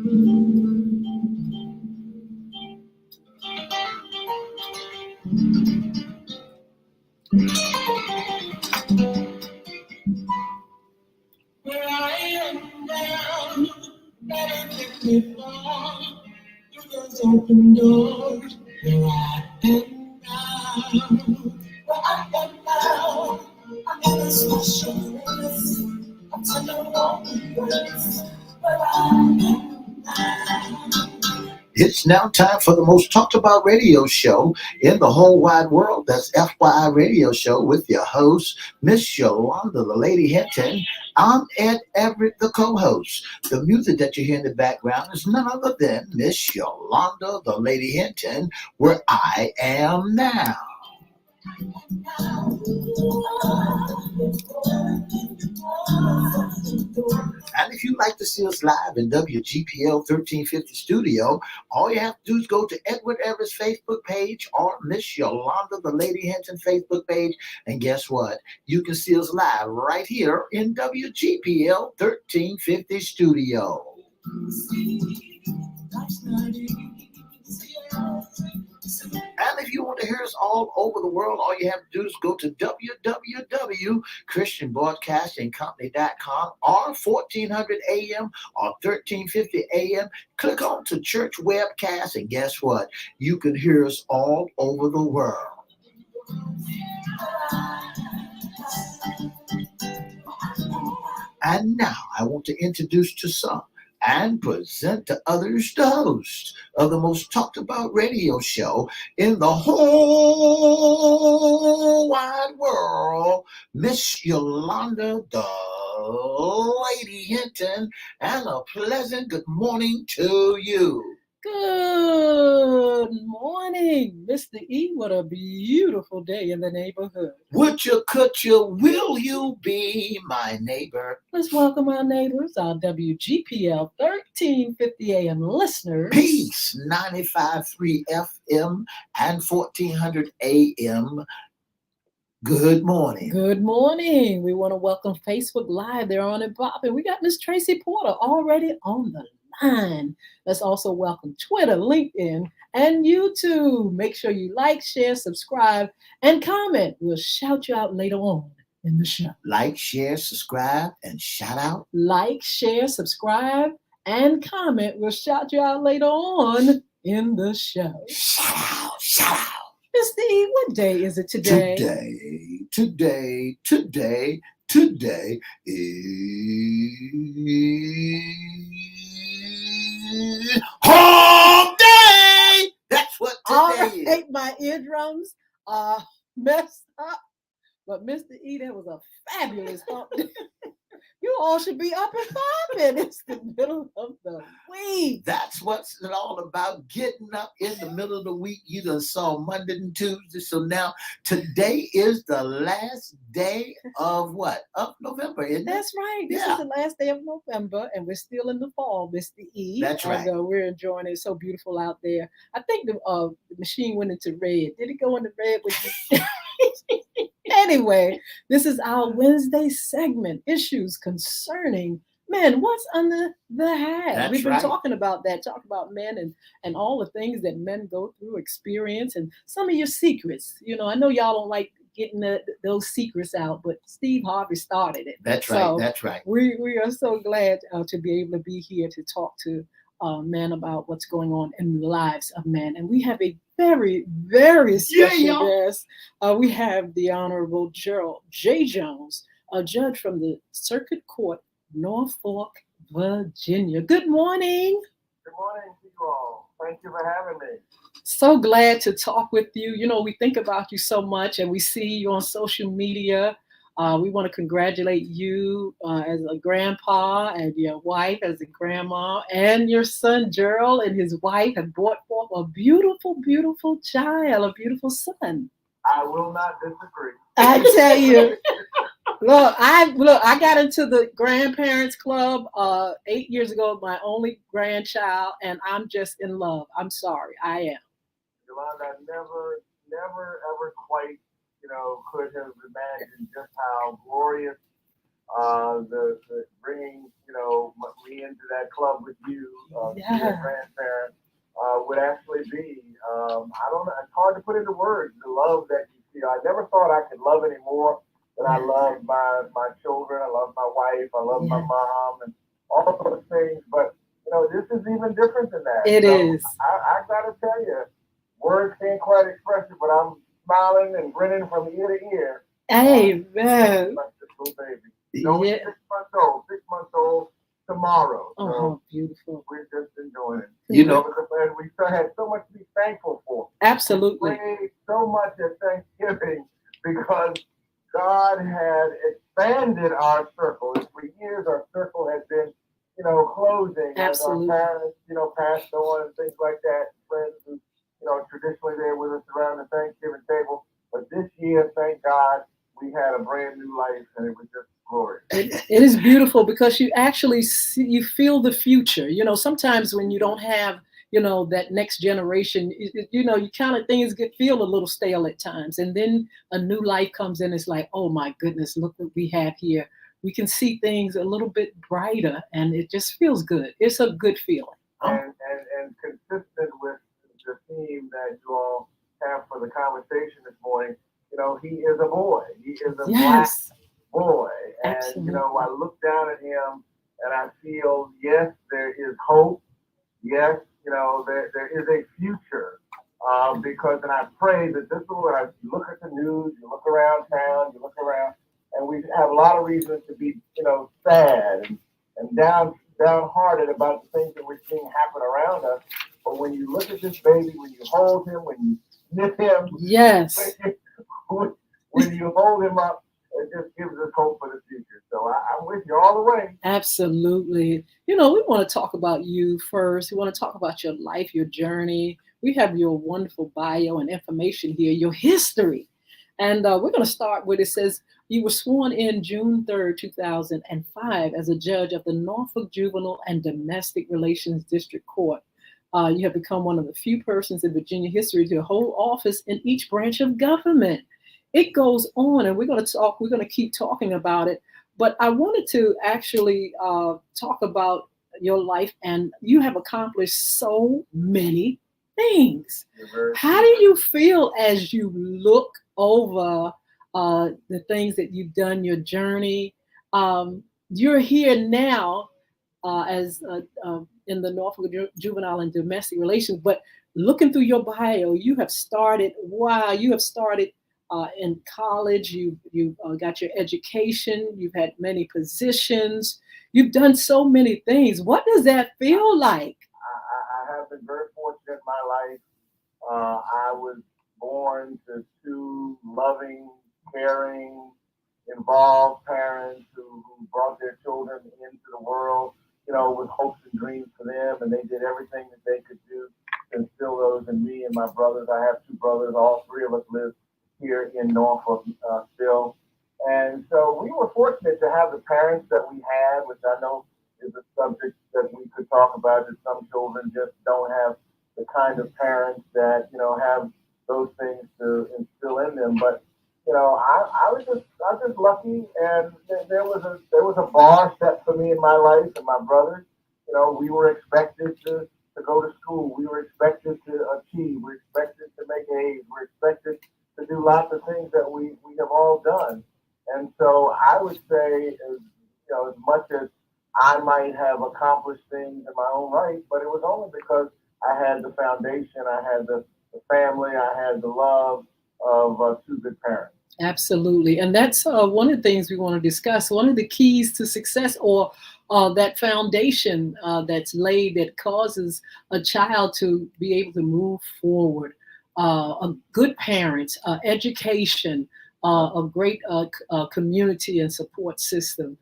Where I am now, never took me far. Through those open doors, where I am now. Where I am now, I'm in a special place. I'm telling all the words. Where I am now. It's now time for the most talked about radio show in the whole wide world. That's FYI Radio Show with your host, Miss Yolanda, the Lady Hinton. I'm Ed Everett, the co-host. The music that you hear in the background is none other than Miss Yolanda, the Lady Hinton, where I am now. And if you'd like to see us live in WGPL 1350 studio, all you have to do is go to Edward Everett's Facebook page or Miss Yolanda, the Lady Hinton Facebook page. And guess what? You can see us live right here in WGPL 1350 studio. And if you want to hear us all over the world, all you have to do is go to www.christianbroadcastingcompany.com or 1400 AM or 1350 AM. Click on to Church Webcast, and guess what? You can hear us all over the world. And now I want to introduce to some and present to others the host of the most talked about radio show in the whole wide world, Miss Yolanda, the Lady Hinton, and a pleasant good morning to you. Good morning, Mr. E. What a beautiful day in the neighborhood. Would you, could you, will you be my neighbor? Let's welcome our neighbors, our WGPL 1350 AM listeners. Peace, 95.3 FM and 1400 AM. Good morning. Good morning. We want to welcome Facebook Live. They're on and popping. We got Miss Tracy Porter already on the line. Let's also welcome Twitter, LinkedIn, and YouTube. Make sure you like, share, subscribe, and comment. We'll shout you out later on in the show. Like, share, subscribe, and shout out. Like, share, subscribe, and comment. We'll shout you out later on in the show. Shout out, shout out. Mr. E, what day is it today? Today is home day. That's what today is. My eardrums are messed up. But Mr. E, that was a fabulous hump day. You all should be up and popping. It's the middle of the week. That's what's it all about, getting up in the middle of the week. You done saw Monday and Tuesday. So now today is the last day of what? Of November, isn't it? That's right. This is the last day of November, and we're still in the fall, Mr. E. That's right. We're enjoying it. It's so beautiful out there. I think the machine went into red. Did it go into red with you? Anyway, this is our Wednesday segment, issues concerning men. What's under the hat? That's We've been right. talking about that, talk about men and all the things that men go through, experience, and some of your secrets. You know, I know y'all don't like getting those secrets out, but Steve Harvey started it. That's right. So that's right. We are so glad to be able to be here to talk to men about what's going on in the lives of men. And we have a very, very special guest. We have the Honorable Gerald J. Jones, a judge from the Circuit Court, Norfolk, Virginia. Good morning. Good morning to you all. Thank you for having me. So glad to talk with you. You know, we think about you so much and we see you on social media. We want to congratulate you as a grandpa and your wife as a grandma, and your son Gerald and his wife have brought forth a beautiful, beautiful child, a beautiful son. I will not disagree. I tell you, look, I got into the grandparents club 8 years ago, my only grandchild, and I'm just in love. I'm sorry, I am. Yolanda, never, ever quite, could have imagined just how glorious the bringing, me into that club with you, to be a Yeah. grandparent, would actually be, I don't know, it's hard to put into words the love that you feel. I never thought I could love any more than I love my children. I love my wife. I love my Yeah. mom and all of those things. But, this is even different than that. It So is. I got to tell you, words can't quite express it, but I'm smiling and grinning from ear to ear. Amen. Like this little baby. No, Yeah. it's 6 months old tomorrow. So Oh, beautiful. we're just enjoying it. You know, And we still had so much to be thankful for. Absolutely. We prayed so much at Thanksgiving because God had expanded our circle. And for years, our circle had been, closing as our Absolutely. parents, passed on and things like that. Friends who, traditionally they're with us around the Thanksgiving table. But this year, thank God, we had a brand new life, and it was just glorious. It is beautiful because you actually see, you feel the future. Sometimes when you don't have, that next generation, you kind of things feel a little stale at times. And then a new life comes in. It's like, oh my goodness, look what we have here. We can see things a little bit brighter and it just feels good. It's a good feeling. And consistent with the theme that you all have for the conversation this morning, he is a boy. He is a black Yes, boy. And, absolutely. I look down at him and I feel, yes, there is hope. Yes, there is a future. Because, and I pray that this is what I look at the news, you look around town, you look around, and we have a lot of reasons to be, sad and downhearted about the things that we're seeing happen around us. But when you look at this baby, when you hold him, when you nip him, Yes. when you hold him up, it just gives us hope for the future. So I'm with you all the way. Absolutely. We want to talk about you first. We want to talk about your life, your journey. We have your wonderful bio and information here, your history. And we're going to start with it says you were sworn in June 3rd, 2005 as a judge of the Norfolk Juvenile and Domestic Relations District Court. You have become one of the few persons in Virginia history to hold office in each branch of government. It goes on, and we're going to keep talking about it. But I wanted to actually talk about your life, and you have accomplished so many things. How do you feel as you look over the things that you've done, your journey? You're here now as in the Norfolk Juvenile and Domestic Relations, but looking through your bio, you have started. Wow, you have started in college. You've got your education. You've had many positions. You've done so many things. What does that feel like? I have been very fortunate in my life. I was born to two loving, caring, involved parents who brought their children into the world, with hopes and dreams for them, and they did everything that they could do to instill those in me and my brothers. I have two brothers. All three of us live here in Norfolk still. And so we were fortunate to have the parents that we had, which I know is a subject that we could talk about, that some children just don't have the kind of parents that, have those things to instill in them. But, I was just lucky, and there was a bar set for me in my life and my brothers. We were expected to go to school. We were expected to achieve. We were expected to make A's. We were expected to do lots of things that we have all done. And so I would say, as much as I might have accomplished things in my own right, but it was only because I had the foundation, I had the family, I had the love of two good parents. Absolutely. And that's one of the things we want to discuss. One of the keys to success, or that foundation that's laid that causes a child to be able to move forward. A good parents, education, a great community and support system.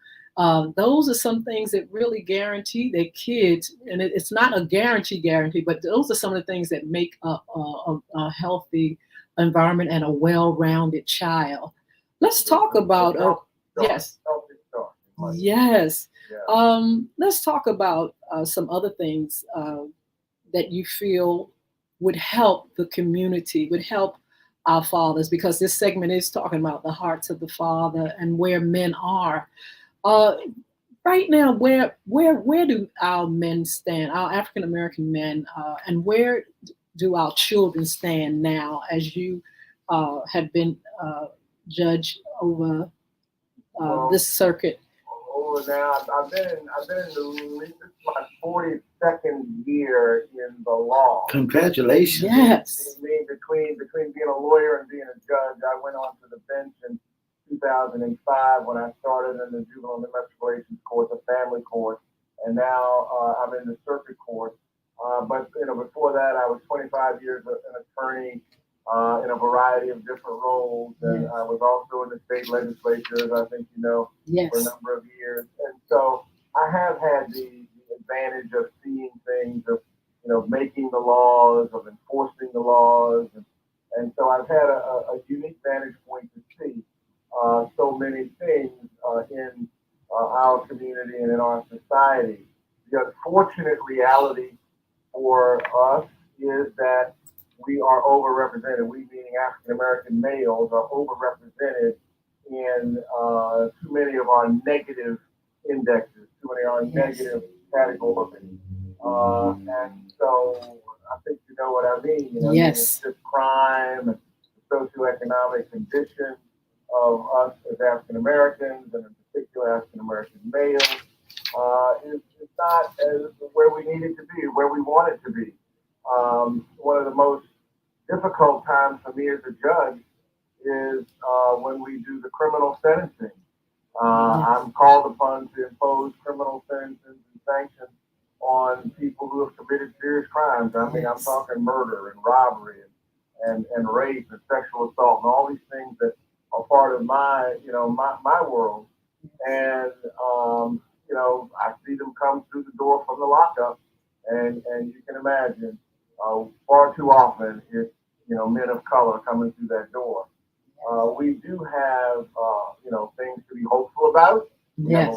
Those are some things that really guarantee their kids, and it's not a guarantee, but those are some of the things that make a healthy environment and a well-rounded child. Let's talk about yes. Yes. Let's talk about some other things that you feel would help the community, would help our fathers, because this segment is talking about the hearts of the father and where men are. Uh, right now, where do our men stand, our African American men, and where do our children stand now, as you have been judge over Well, this circuit? over now, I've been in this is my 42nd year in the law. Congratulations. Yes. I mean, between being a lawyer and being a judge, I went on to the bench in 2005 when I started in the juvenile and domestic relations court, the family court, and now I'm in the circuit court. But before that, I was 25 years an attorney in a variety of different roles, and Yes. I was also in the state legislature, as I think you know, for a Yes. number of years. And so I have had the advantage of seeing things, of making the laws, of enforcing the laws, and so I've had a unique vantage point to see so many things in our community and in our society. The unfortunate reality for us is that we are overrepresented. We, meaning African American males, are overrepresented in too many of our negative indexes, too many of our Yes. negative categories. And so I think you know what I mean. I mean, it's Yes. just crime and the socioeconomic condition of us as African Americans, and in particular African American males, is not as where we need it to be, where we want it to be. One of the most difficult times for me as a judge is when we do the criminal sentencing. Yes. I'm called upon to impose criminal sentences and sanctions on people who have committed serious crimes. I mean, I'm Yes. talking murder and robbery and rape and sexual assault and all these things that are part of my world. And I see them come through the door from the lockup, and you can imagine, far too often it's men of color coming through that door. We do have things to be hopeful about. Yes.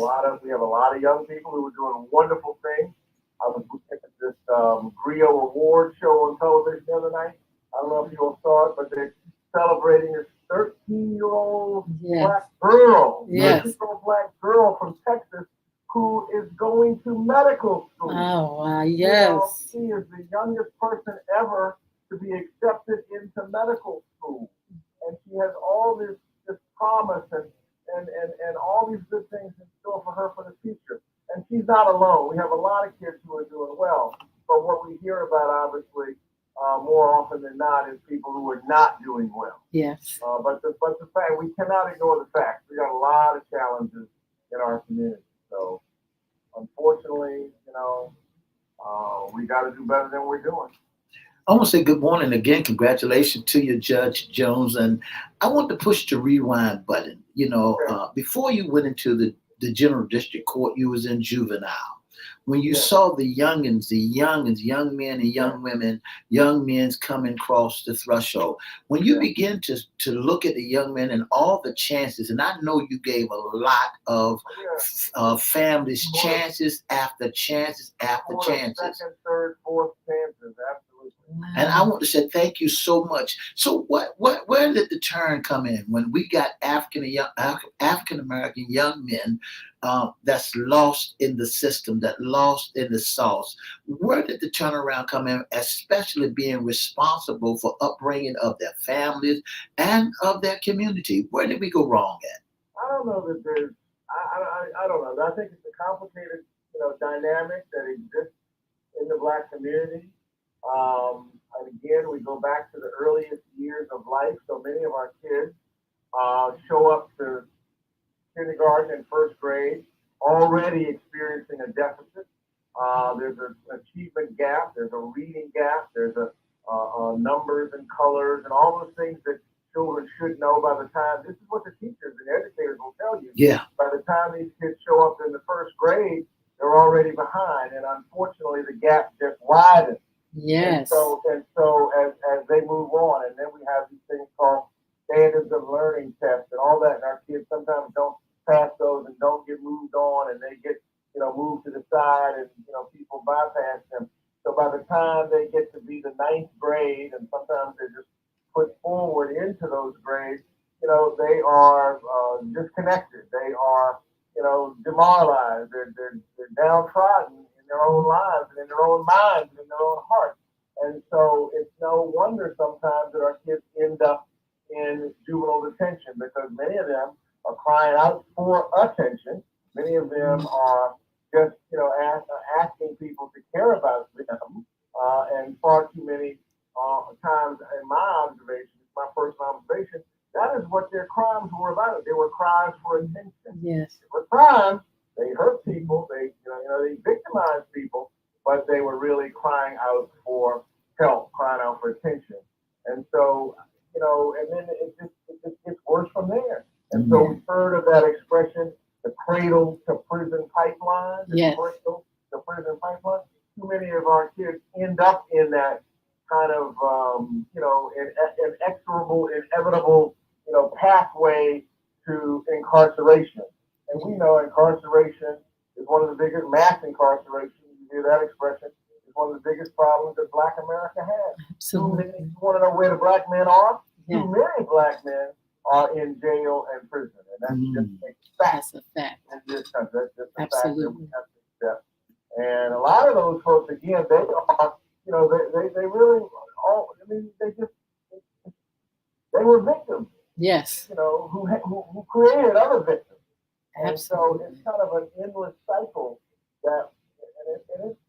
We have a lot of young people who are doing wonderful things. I was looking at this Griot Award show on television the other night. I don't know if you all saw it, but they're celebrating this 13-year-old Yes. black girl, Yes. 13-year-old black girl from Texas who is going to medical school. Oh, wow. You know, Yes. she is the youngest person ever to be accepted into medical school, and she has all this promise and all these good things in store for her for the future. And she's not alone. We have a lot of kids who are doing well, but what we hear about, obviously, more often than not, is people who are not doing well. Yes. But the fact, we cannot ignore the fact we got a lot of challenges in our community. So unfortunately, we got to do better than we're doing. I want to say good morning again. Congratulations to you, Judge Jones. And I want to push the rewind button. Okay. Before you went into the general district court, you was in juvenile. When you Yeah. saw the youngins, young men and young women, young men's coming across the threshold, when you Yeah. begin to look at the young men and all the chances, and I know you gave a lot of Yeah. families Of course. chances after chances after Quarter, chances. second, third, fourth chances, absolutely. And I want to say thank you so much. So where did the turn come in when we got African American young men that's lost in the system, that lost in the sauce? Where did the turnaround come in, especially being responsible for upbringing of their families and of their community? Where did we go wrong at? I don't know that there's. I don't know. I think it's a complicated, dynamic that exists in the black community. And again, we go back to the earliest years of life. So many of our kids show up to kindergarten and first grade already experiencing a deficit. There's an achievement gap. There's a reading gap. There's numbers and colors and all those things that children should know by the time. This is what the teachers and educators will tell you. Yeah. By the time these kids show up in the first grade, they're already behind, and unfortunately, the gap just widens. Yes. And so as they move on, and then we have these things called standards of learning tests and all that, and our kids sometimes don't pass those and don't get moved on, and they get moved to the side, and people bypass them. So by the time they get to be the ninth grade, and sometimes they're just put forward into those grades, they are disconnected. They are demoralized. They're downtrodden in their own lives and in their own minds and in their own hearts. And so it's no wonder sometimes that our kids end up in juvenile detention because many of them are crying out for attention. Many of them are just, asking people to care about them. And far too many times, in my observation, my personal observation, that is what their crimes were about. They were crimes for attention. Yes. They were crimes. They hurt people. They victimized people, but they were really crying out for help, crying out for attention. And so, and then it just gets worse from there. And so we've heard of that expression, the cradle to prison pipeline. Yes. Cradle to prison pipeline. Too many of our kids end up in that kind of, inexorable, inevitable, pathway to incarceration. And we know incarceration is one of the biggest, mass incarceration, you hear that expression, is one of the biggest problems that Black America has. Absolutely. You want to know where the Black men are? Yeah. Too many Black men are in jail and prison. And that's just a fact. That's a fact. In this country. That's just a Absolutely. fact that we have to accept. And a lot of those folks, again, they are, they really, they were victims. Yes. Who created other victims. And Absolutely. so it's kind of an endless cycle that, and it's,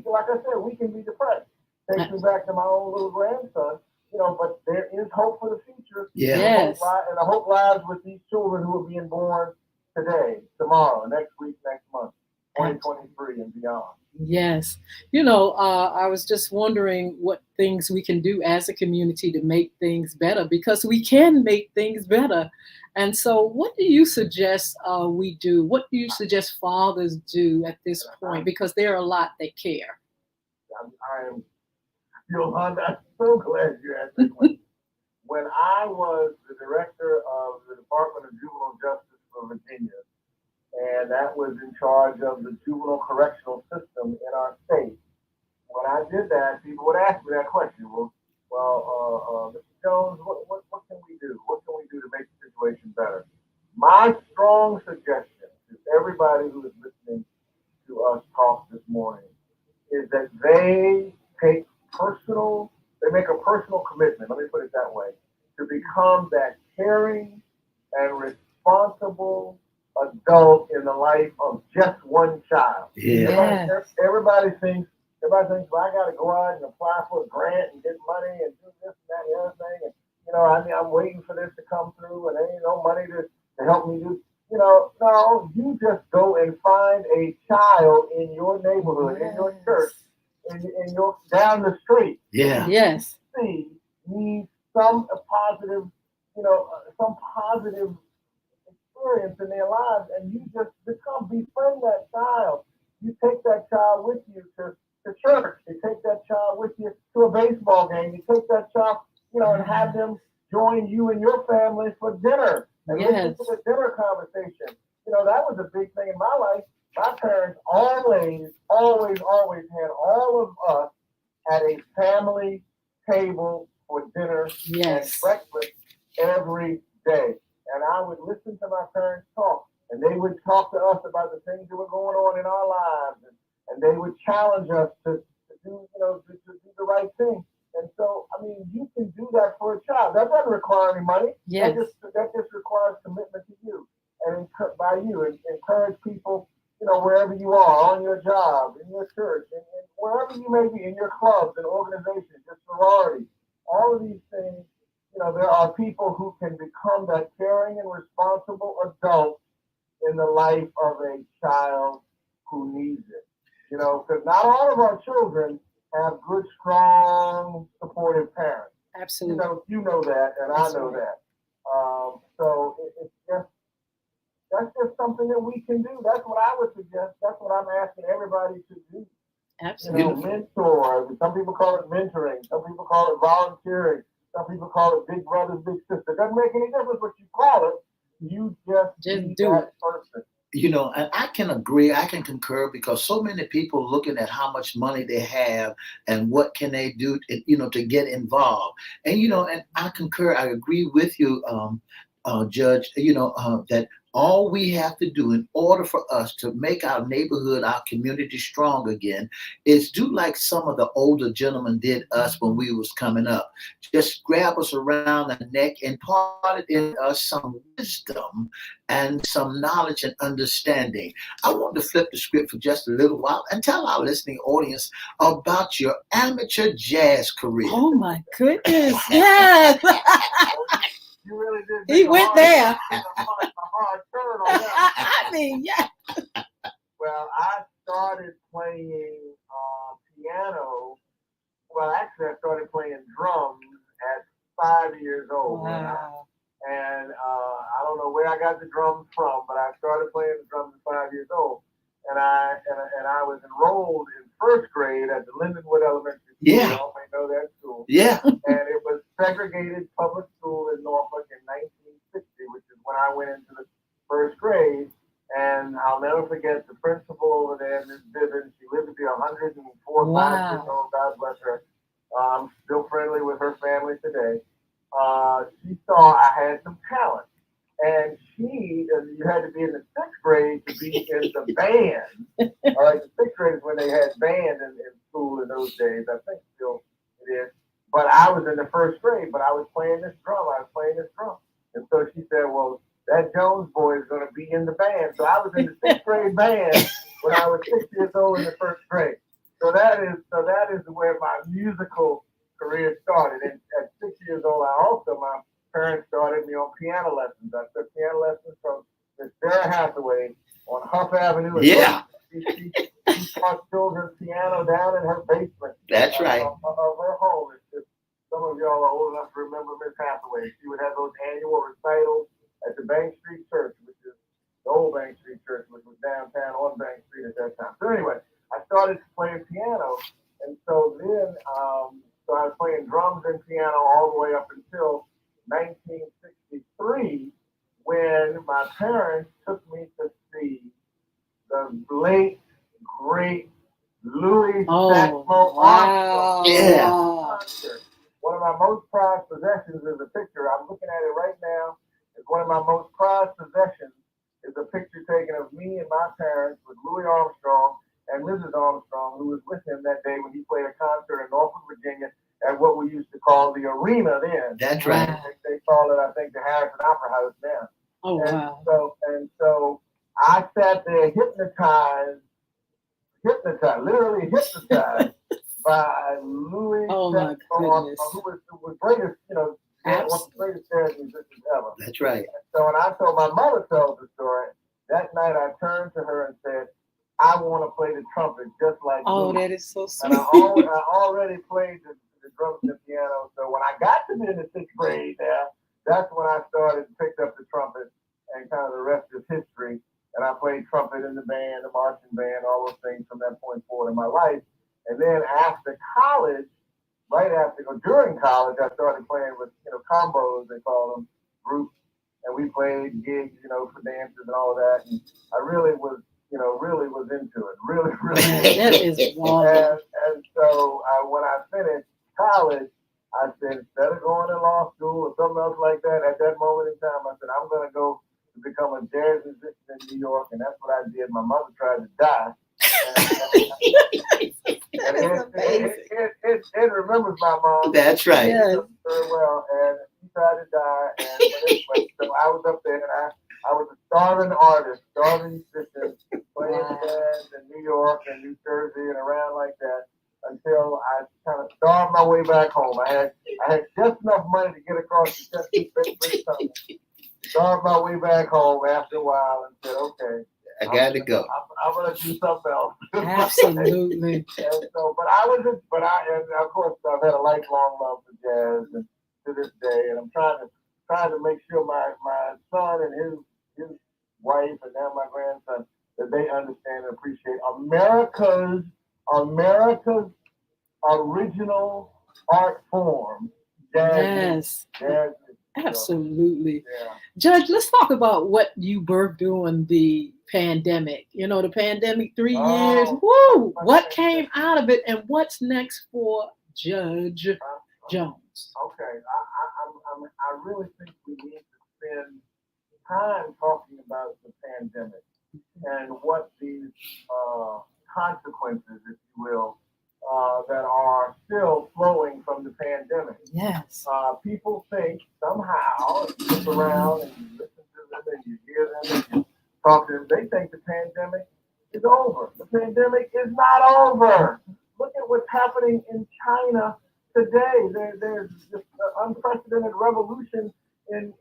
like I said, we can be depressed. Takes me back to my own little grandson, but there is hope for the future. Yeah. Yes. And the hope lies with these children who are being born today, tomorrow, next week, next month, 2023 and beyond. Yes. I was just wondering what things we can do as a community to make things better, because we can make things better. And so what do you suggest we do? What do you suggest fathers do at this point? Because there are a lot that care. I am, Yolanda, I'm so glad you asked that question. When I was the director of the Department of Juvenile Justice for Virginia, and that was in charge of the juvenile correctional system in our state. When I did that, people would ask me that question. Well, Mr. Jones, what can we do? What can we do to make the situation better? My strong suggestion to everybody who is listening to us talk this morning is that they make a personal commitment, let me put it that way, to become that caring and responsible adult in the life of just one child. Yeah. Everybody thinks, well, I got to go out and apply for a grant and get money and do this and that and the other thing. And, I'm waiting for this to come through and there ain't no money to help me do. No, you just go and find a child in your neighborhood, in your church, in your down the street. Yeah. Yes. See, needs some positive experience in their lives, and you just befriend that child. You take that child with you to church. You take that child with you to a baseball game. You take that child, and have them join you and your family for dinner and listen to the dinner conversation. That was a big thing in my life. My parents always had all of us at a family table for dinner and breakfast every day. And I would listen to my parents talk, and they would talk to us about the things that were going on in our lives, and they would challenge us to do the right thing. And so, you can do that for a child. That doesn't require any money. Yes. That just requires commitment to you and by you, and encourage people, wherever you are, on your job, in your church, and wherever you may be, in your clubs and organizations, your sorority, all of these things. There are people who can become that caring and responsible adult in the life of a child who needs it. Because not all of our children have good, strong, supportive parents. Absolutely. You know that, and I know that. So that's just something that we can do. That's what I would suggest. That's what I'm asking everybody to do. Absolutely. Mentor. Some people call it mentoring. Some people call it volunteering. Some people call it big brothers, big sisters. It doesn't make any difference what you call it. You just do that it. person. And I can agree, I can concur, because so many people looking at how much money they have and what can they do, to get involved. And, and I concur, I agree with you, Judge, that All we have to do in order for us to make our neighborhood, our community strong again is do like some of the older gentlemen did us when we was coming up. Just grab us around the neck and impart in us some wisdom and some knowledge and understanding. I want to flip the script for just a little while and tell our listening audience about your amateur jazz career. Oh my goodness. Yes. You really did. He went there. A hard turn on that. I mean, yeah. Well, I started playing piano. Well, actually, I started playing drums at 5 years old. Wow. And I don't know where I got the drums from, but I started playing the drums at 5 years old. And I was enrolled in first grade at the Lindenwood Elementary School. Yeah. You all may know that school. Yeah. And it was segregated public school in Norfolk in 1960, which is when I went into the first grade. And I'll never forget the principal over there, Miss Bivens. She lived to be 104, Wow. 5 years old. God bless her. I'm still friendly with her family today. She saw I had some talent. And you had to be in the sixth grade to be in the band. All right, the sixth grade is when they had band in school in those days. I think still it is. But I was in the first grade, but I was playing this drum. And so she said, well, that Jones boy is going to be in the band. So I was in the sixth grade band when I was 6 years old in the first grade. So that is where my musical career started. And at 6 years old, my parents started me on piano lessons. I took piano lessons from Miss Sarah Hathaway on Huff Avenue. Yeah. She taught children piano down in her basement. That's right. Of her home. Some of y'all are old enough to remember Miss Hathaway. She would have those annual recitals at the Bank Street Church, which is the old Bank Street Church, which was downtown on Bank Street at that time. So anyway, I started playing piano, and so then so I was playing drums and piano all the way up until 1963, when my parents took me to see the late, great Louis Saxmo wow. Yeah. concert. One of my most prized possessions is a picture. I'm looking at it right now. It's one of my most prized possessions is a picture taken of me and my parents with Louis Armstrong and Mrs. Armstrong, who was with him that day when he played a concert in Norfolk, Virginia, at what we used to call the arena then. That's right. They call it, I think, the Harrison Opera House now. Oh, and wow. So I sat there hypnotized, literally hypnotized by Louis Saxmo, who was greatest, one of the greatest jazz musicians ever. That's right. So when I told my mother tells the story, that night I turned to her and said, I want to play the trumpet just like Oh, Louis. that is so sweet. And I already played the drums and the piano. So when I got to be in the sixth grade now, that's when I started to pick up the trumpet, and kind of the rest is history. And I played trumpet in the band, the marching band, all those things from that point forward in my life. And then after college, during college, I started playing with, combos, they call them, groups. And we played gigs, for dances and all of that. And I really was into it. Really That is wonderful. And so when I finished college, I said, instead of going to law school or something else like that, at that moment in time, I said, I'm going to go to become a jazz musician in New York. And that's what I did. My mother tried to die. It remembers my mom. That's right. Yes. Very well. And she tried to die. But anyway, so I was up there, and I was a starving artist, starving musician, playing jazz in New York and New Jersey and around like that, until I kind of starved my way back home. I had just enough money to get across the Chesapeake Bay. Starved my way back home after a while and said, okay, I got to go. I'm going to do something else. Absolutely. And so, and of course, I've had a lifelong love for jazz, and to this day, and I'm trying to make sure my son and his wife and now my grandson, that they understand and appreciate America's original art form, jazz. Yes. Jazz. Absolutely. Yeah. Judge, let's talk about what you birthed during the pandemic. The pandemic, 3 years. Woo! What came out of it, and what's next for Judge Jones? Okay. I really think we need to spend time talking about the pandemic and what these consequences, if you will, that are still flowing from the pandemic. Yes. People think somehow, if you look around and you listen to them and you hear them and you talk to them, they think the pandemic is over. The pandemic is not over. Look at what's happening in China today. There's this unprecedented revolution in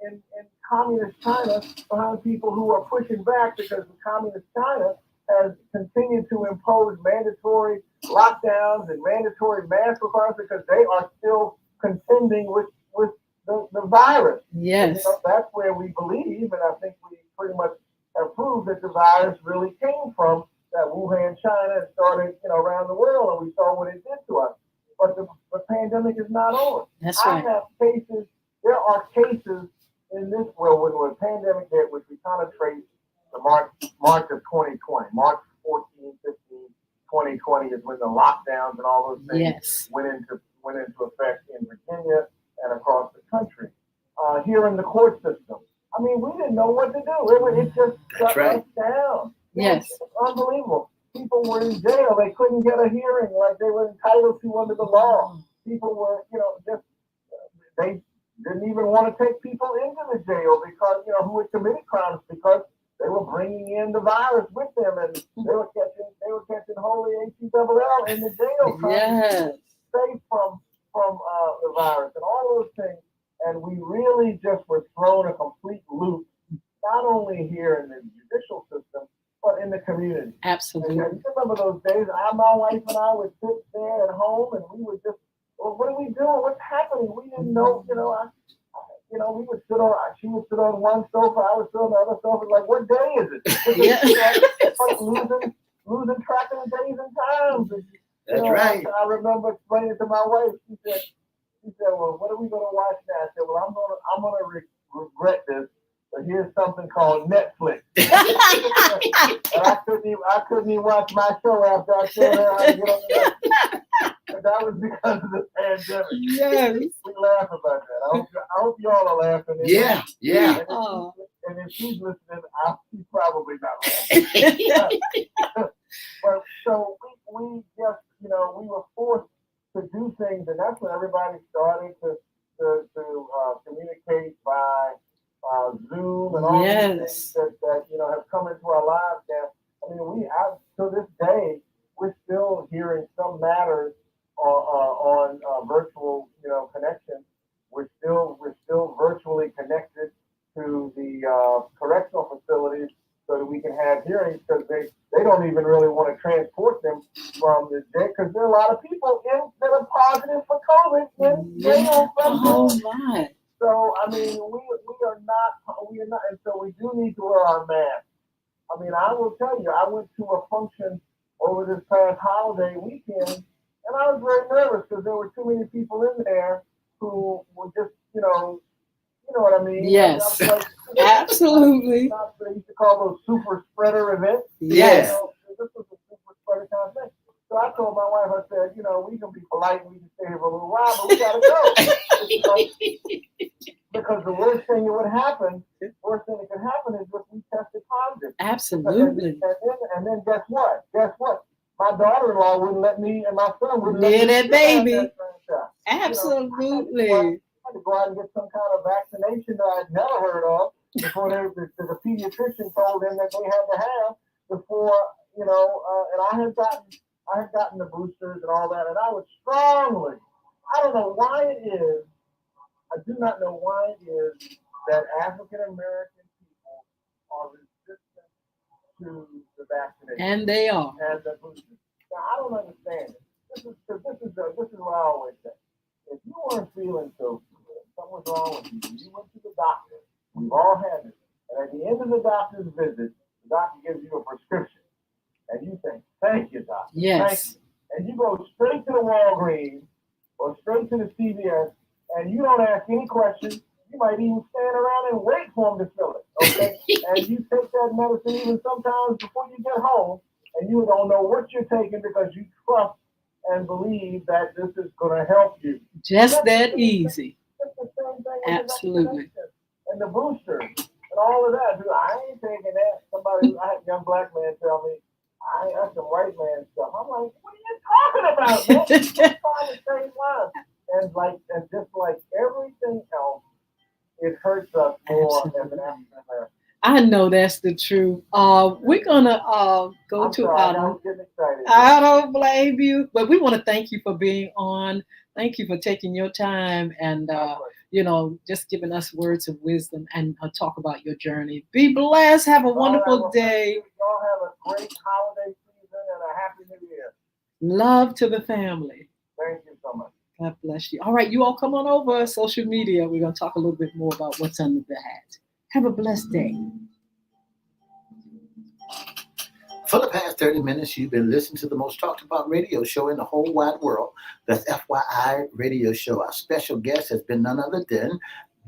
communist China behind people who are pushing back because the communist China has continued to impose mandatory lockdowns and mandatory mask requirements because they are still contending with the virus. Yes. That's where we believe, and I think we pretty much have proved that the virus really came from that Wuhan, China, and started around the world, and we saw what it did to us. But the pandemic is not over. That's right. I have cases. There are cases in this world when the pandemic hit, which we kind of trace the March of 2020, March 14, 15, 2020 is when the lockdowns and all those things went into effect in Virginia and across the country. Here in the court system, I mean, we didn't know what to do. It just shut us down. Yes. It was unbelievable. People were in jail. They couldn't get a hearing like they were entitled to under the law. People were, they didn't even want to take people into the jail because, who had committed crimes because they were bringing in the virus with them, and they were catching holy HELL in the jail trying to stay safe from the virus and all those things. And we really just were thrown a complete loop, not only here in the judicial system, but in the community. Absolutely. And you remember those days? My wife and I would sit there at home, and we would just, well, what are we doing? What's happening? We didn't know. We would sit on. She would sit on one sofa. I would sit on the other sofa. Like, what day is it? It's like losing track of the days and times. And, That's right. I remember explaining to my wife. She said, "Well, what are we going to watch now?" I said, "Well, I'm going to regret this, but here's something called Netflix." And I couldn't even watch my show after I told her how to get on Netflix. And that was because of the pandemic. Yes. We laugh about that. I hope y'all are laughing. Yeah. And if she's listening, she's probably not laughing. But so we just, we were forced to do things, and that's when everybody started to communicate by Zoom and all these things that have come into our lives now. I mean, to this day, we're still hearing some matters on virtual, connection. We're still virtually connected to the correctional facilities so that we can have hearings because they don't even really want to transport them from the jail because there are a lot of people that are positive for COVID in jail. Oh my. So I mean, we are not, and so we do need to wear our masks. I mean, I will tell you, I went to a function over this past holiday weekend, and I was very nervous because there were too many people in there who were just, you know what I mean? Yes, absolutely. They used to call those super spreader events. Yes. This was a super spreader kind of thing. So I told my wife, I said, we can be polite and we can stay here for a little while, but we got to go. Because the worst thing that could happen is if we tested positive. Absolutely. And then guess what? My daughter-in-law wouldn't let me, and my son wouldn't let me. That baby. That Absolutely. I had to go out and get some kind of vaccination that I'd never heard of before the pediatrician told them that they had to have before, and I had gotten the boosters and all that, and I would strongly, I don't know why it is, I do not know why it is that African American people are resistant to the vaccination. And they are. And the boosters. Now, I don't understand it. This is what I always say. If you weren't feeling so good, something was wrong with you, you went to the doctor. We've all had it. And at the end of the doctor's visit, the doctor gives you a prescription. And you say, "Thank you, doctor." Yes. Thank you. And you go straight to the Walgreens or straight to the CVS, and you don't ask any questions. You might even stand around and wait for them to fill it. Okay? And you take that medicine even sometimes before you get home, and you don't know what you're taking because you trust and believe that this is going to help you. Just that easy. It's the same thing. Absolutely. And the boosters. and all of that. Dude, I ain't taking that. I had a young black man tell me, that's some white man stuff. I'm like, what are you talking about, man? We're trying to save lives. And just like everything else, it hurts us more as an African American. I know that's the truth. We're gonna go I'm to sorry, our. I'm getting excited. I don't blame you, but we want to thank you for being on. Thank you for taking your time and just giving us words of wisdom and talk about your journey. Be blessed. Have a wonderful day. Y'all have a great holiday season and a happy new year. Love to the family. Thank you so much. God bless you. All right, you all come on over social media. We're going to talk a little bit more about what's under the hat. Have a blessed day. For the past 30 minutes, you've been listening to the most talked about radio show in the whole wide world. That's FYI Radio Show. Our special guest has been none other than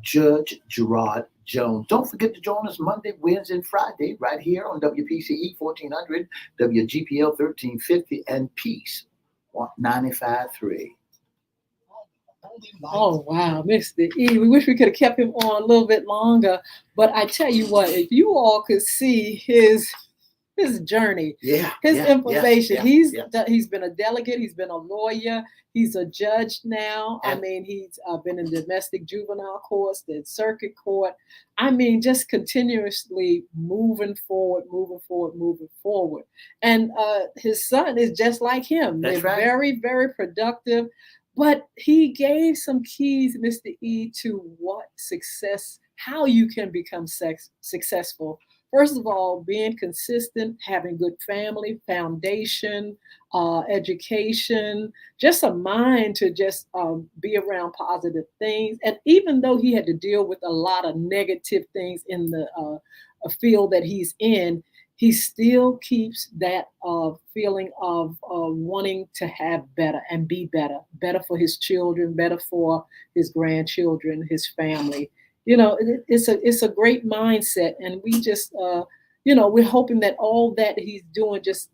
Judge Gerard Jones. Don't forget to join us Monday, Wednesday, and Friday right here on WPCE 1400, WGPL 1350, and Peace 95.3. Oh, wow, Mr. E. We wish we could have kept him on a little bit longer. But I tell you what, if you all could see his journey, his information. He's been a delegate. He's been a lawyer. He's a judge now. I mean, he's been in domestic juvenile courts, the circuit court. I mean, just continuously moving forward. And his son is just like him. That's They're right. very, very productive. But he gave some keys, Mr. E, to how you can become successful. First of all, being consistent, having good family, foundation, education, just a mind to just be around positive things. And even though he had to deal with a lot of negative things in the field that he's in, he still keeps that feeling of wanting to have better and be better for his children, better for his grandchildren, his family. It's a great mindset, and we just, we're hoping that all that he's doing just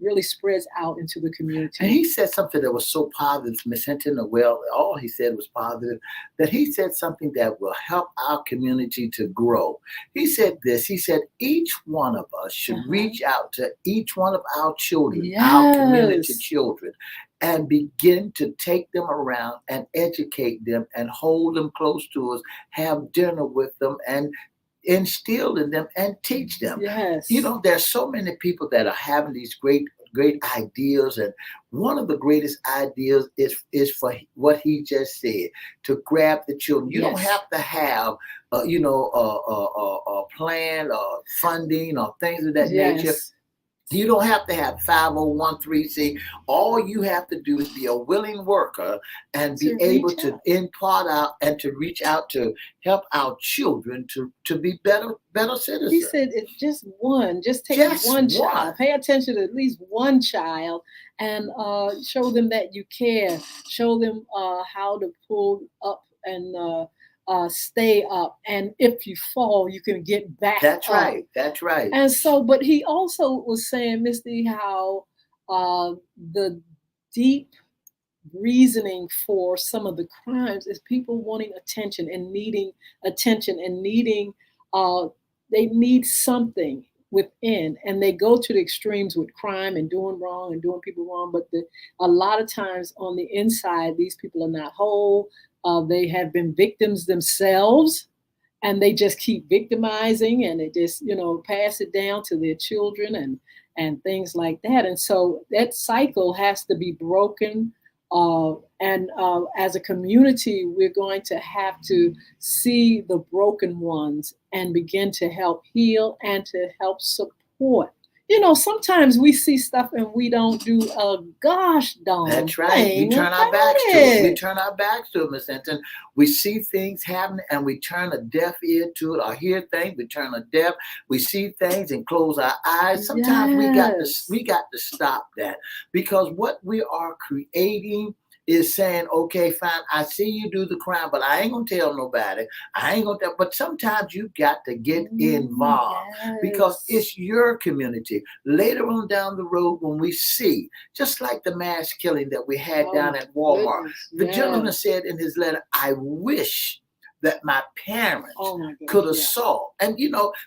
really spreads out into the community. And he said something that was so positive, Ms. Hinton. Well, all he said was positive, that he said something that will help our community to grow. He said this, he said, each one of us should reach out to each one of our children, our community children, and begin to take them around and educate them and hold them close to us, have dinner with them, and instill in them and teach them. Yes. There's so many people that are having these great ideas, and one of the greatest ideas is for what he just said, to grab the children. You don't have to have a plan or funding or things of that nature. You don't have to have 501(c)(3). All you have to do is be a willing worker and be able to impart out and to reach out to help our children to be better citizens. He said it's just take one child. Pay attention to at least one child and show them that you care. Show them how to pull up and stay up, and if you fall, you can get back up. That's right. And so, but he also was saying, Misty, how the deep reasoning for some of the crimes is people wanting attention and needing they need something within, and they go to the extremes with crime and doing wrong and doing people wrong. But a lot of times on the inside, these people are not whole. They have been victims themselves, and they just keep victimizing, and they just, pass it down to their children and things like that. And so that cycle has to be broken. And as a community, we're going to have to see the broken ones and begin to help heal and to help support. Sometimes we see stuff and we don't do a gosh darn thing. That's right. We turn our backs to it. We turn our backs to it, Miss Hinton. We see things happen and we turn a deaf ear to it, or hear things, we turn a deaf. We see things and close our eyes. Sometimes we got to stop that, because what we are creating is saying, okay, fine, I see you do the crime, but I ain't gonna tell nobody. But sometimes you got to get involved, because it's your community. Later on down the road, when we see, just like the mass killing that we had down at Walmart, the gentleman said in his letter, I wish that my parents Oh my gosh, could have yeah. saw. And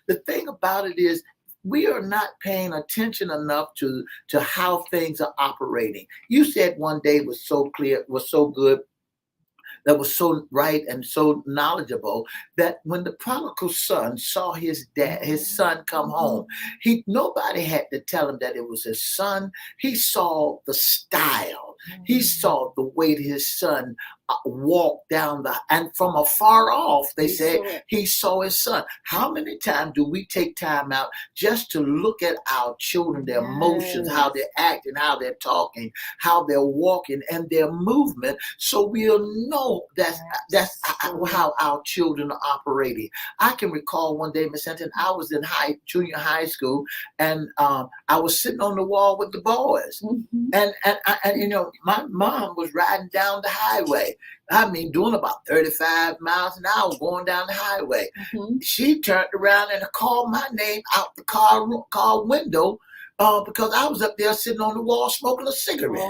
the thing about it is we are not paying attention enough to how things are operating. You said one day was so clear, was so good, that was so right and so knowledgeable, that when the prodigal son saw his son come home, nobody had to tell him that it was his son. He saw the style. He saw the way his son walked down and from afar off, they said he saw his son. How many times do we take time out just to look at our children, their emotions, how they're acting, how they're talking, how they're walking, and their movement, so we'll know that's how our children are operating. I can recall one day, Miss Hinton, I was in junior high school, and I was sitting on the wall with the boys, and my mom was riding down the highway. I mean, doing about 35 miles an hour going down the highway. She turned around and called my name out the car window, because I was up there sitting on the wall smoking a cigarette.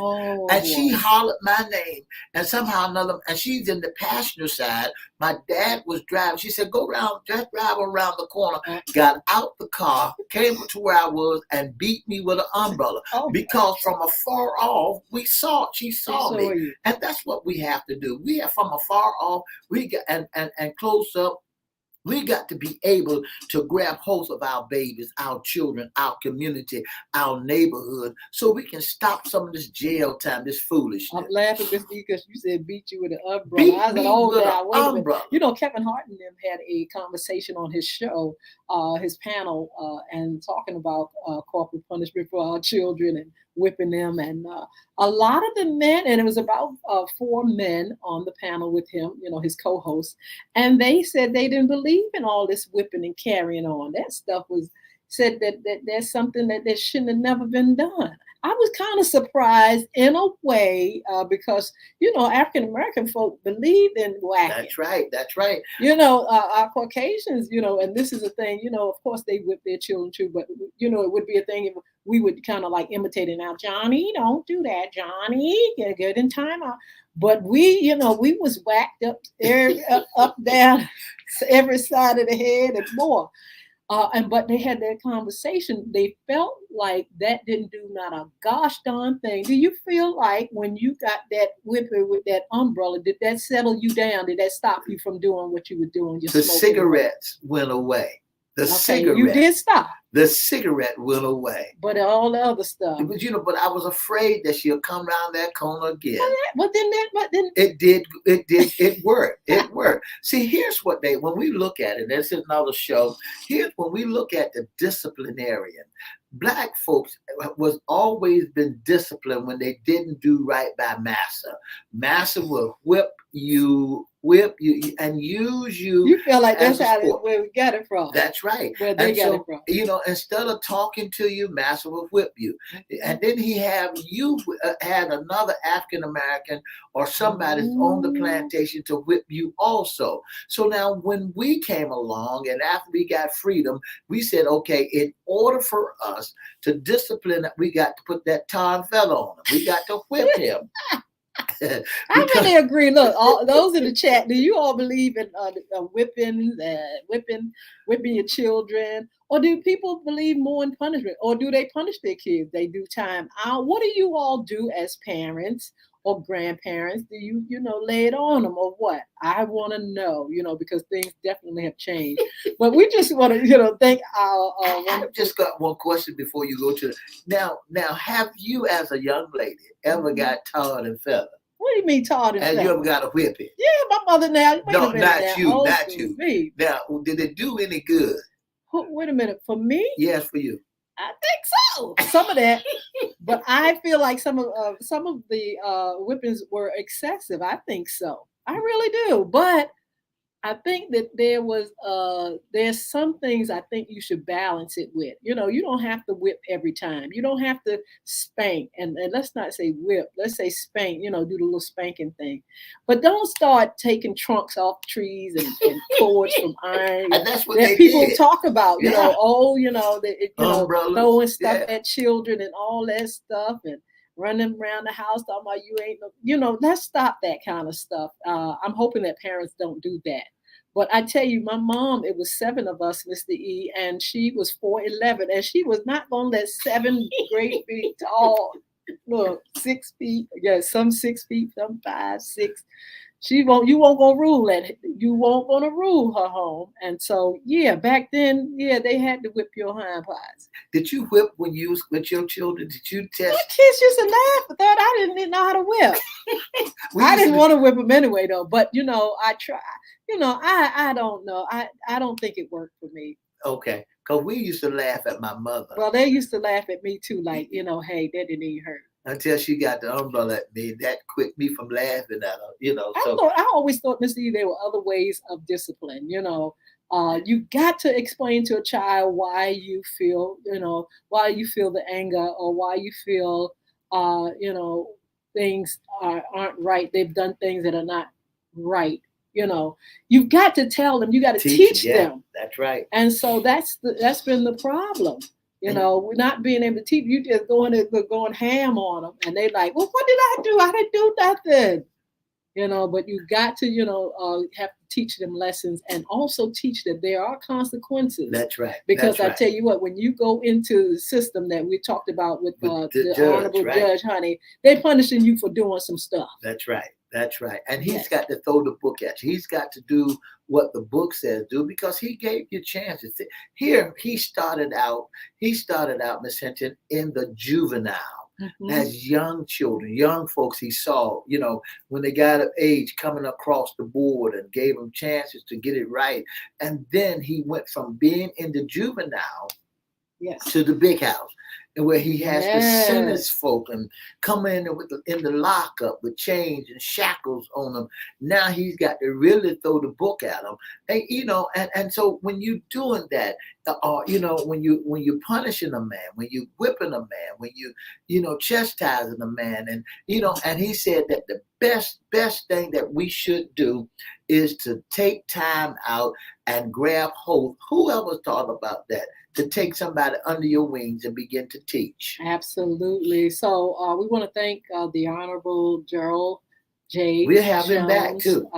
And she hollered my name, and somehow or another, and she's in the passenger side. My dad was driving. She said, "Go around, just drive around the corner." Got out the car, came to where I was, and beat me with an umbrella. Because from afar off, she saw me. And that's what we have to do. We have from afar off, we got and close up. We got to be able to grab hold of our babies, our children, our community, our neighborhood, so we can stop some of this jail time, this foolishness. I'm laughing because you said beat you with an umbrella. I said, "Oh, now wait a minute." Kevin Hart and them had a conversation on his show, his panel, and talking about corporal punishment for our children and whipping them. And a lot of the men, and it was about 4 men on the panel with him, his co-host, and they said they didn't believe in all this whipping and carrying on. That stuff said that there's something that shouldn't have never been done. I was kind of surprised in a way, because African American folk believe in whacking. That's right. Our Caucasians, and this is a thing. Of course they whip their children too, but it would be a thing if we would kind of like imitate it. Now, Johnny, don't do that, Johnny. Get in time out. But we was whacked up there, up down every side of the head and more. But they had that conversation. They felt like that didn't do not a gosh darn thing. Do you feel like when you got that whipping with that umbrella, did that settle you down? Did that stop you from doing what you were doing? The cigarettes went away. Cigarette. You did stop. The cigarette went away. But all the other stuff. But I was afraid that she'll come around that corner again. But then it worked. It worked. See, here's what when we look at it, this is another show. Here's when we look at the disciplinarian. Black folks was always been disciplined when they didn't do right by massa. Massa will whip you and use you. You feel like that's where we got it from. That's right. Where they got it from. Instead of talking to you, massa will whip you. And then he had another African American or somebody on the plantation to whip you also. So now when we came along and after we got freedom, we said, okay, in order for us to discipline, we got to put that tar and feather on him. We got to whip him. I really agree. Look, all those in the chat, do you all believe in whipping your children? Or do people believe more in punishment? Or do they punish their kids? They do time out. What do you all do as parents or grandparents? Do you, lay it on them or what? I want to know, because things definitely have changed. But we just want to, thank our... I've just got one question before you go to... Now, have you as a young lady ever got tarred and feathered? What do you mean tarred and feathered? And you ever got a whipping? Yeah, my mother now. No, not you. Me. Now, did it do any good? Wait a minute, for me? Yes, for you. I think so. Some of that, but I feel like some of the whippings were excessive. I think so. I really do. But I think that there's some things I think you should balance it with. You don't have to whip every time. You don't have to spank. And let's not say whip. Let's say spank, do the little spanking thing. But don't start taking trunks off trees and cords from iron. And that's what people did. Talk about, throwing stuff at children and all that stuff and running around the house talking about you ain't, let's stop that kind of stuff. I'm hoping that parents don't do that. But I tell you, my mom, it was 7 of us, Mr. E, and she was 4'11", and she was not gonna let 7 great big tall, look, 6 feet, yeah, some 6 feet, some 5, 6. She won't. You won't go rule at. You won't gonna rule her home. And so, yeah, back then, yeah, they had to whip your hind parts. Did you whip when you was with your children? Did you My test? kids used to laugh. I thought I didn't even know how to whip. We I used didn't to. want to whip them anyway, though. But I try. I don't know. I don't think it worked for me. Okay, because we used to laugh at my mother Well, they used to laugh at me too, like, hey, that didn't even hurt. until she got the umbrella at me. That quit me from laughing at her. So I always thought, Mr. E, there were other ways of discipline. You got to explain to a child why you feel, why you feel the anger, or why you feel, things aren't right. They've done things that are not right. You know, you've got to tell them. You got to teach yeah, them. that's right. And so that's been the problem. We're not being able to teach. You just going ham on them, and they like, well, what did I do? I didn't do nothing. But you got to, have to teach them lessons, and also teach that there are consequences. That's right. Because That's I right. tell you what, when you go into the system that we talked about with the the judge, honorable right? judge, honey, they're punishing you for doing some stuff. That's right. That's right. And he's Yes. got to throw the book at you. He's got to do what the book says do, because he gave you chances. Here, he started out, Miss Hinton, in the juvenile. Mhm. As young children, young folks, he saw, when they got of age, coming across the board and gave them chances to get it right. And then he went from being in the juvenile Yes. to the big house, and where he has to sentence Yes. folk and come in in the lockup with chains and shackles on them. Now he's got to really throw the book at them, and so when you're doing that, when you're punishing a man, when you whipping a man, when you chastising a man, and he said that the best thing that we should do is to take time out and grab hold. Whoever thought about that? To take somebody under your wings and begin to teach. Absolutely. So we want to thank the Honorable Gerald J. We'll have Jones, him back too.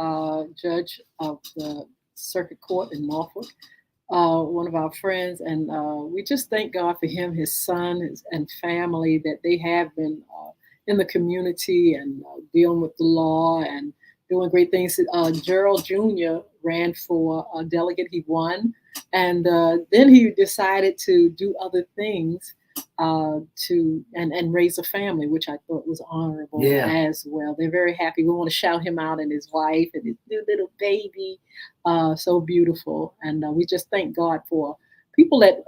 Judge of the Circuit Court in Norfolk, one of our friends, and we just thank God for him, his son, and family, that they have been in the community and dealing with the law and doing great things. Gerald Jr. ran for a delegate. He won. And then he decided to do other things and raise a family, which I thought was honorable as well. They're very happy. We want to shout him out, and his wife and his new little baby, so beautiful. And we just thank God for people that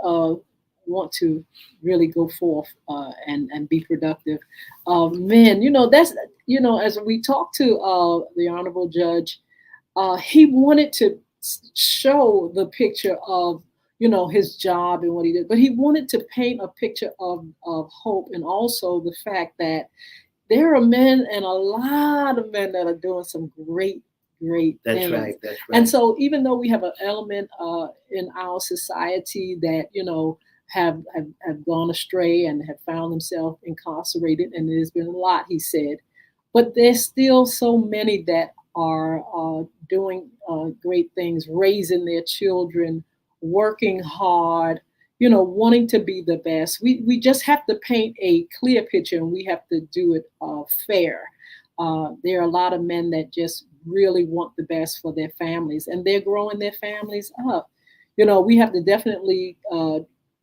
want to really go forth and be productive. Men, that's as we talked to the honorable judge, he wanted to show the picture of his job and what he did, but he wanted to paint a picture of hope, and also the fact that there are men, and a lot of men, that are doing some great things. That's right. And so even though we have an element in our society that have gone astray and have found themselves incarcerated, and there's been a lot, he said, but there's still so many that are doing great things, raising their children, working hard, wanting to be the best. We just have to paint a clear picture, and we have to do it fair. There are a lot of men that just really want the best for their families, and they're growing their families up. We have to definitely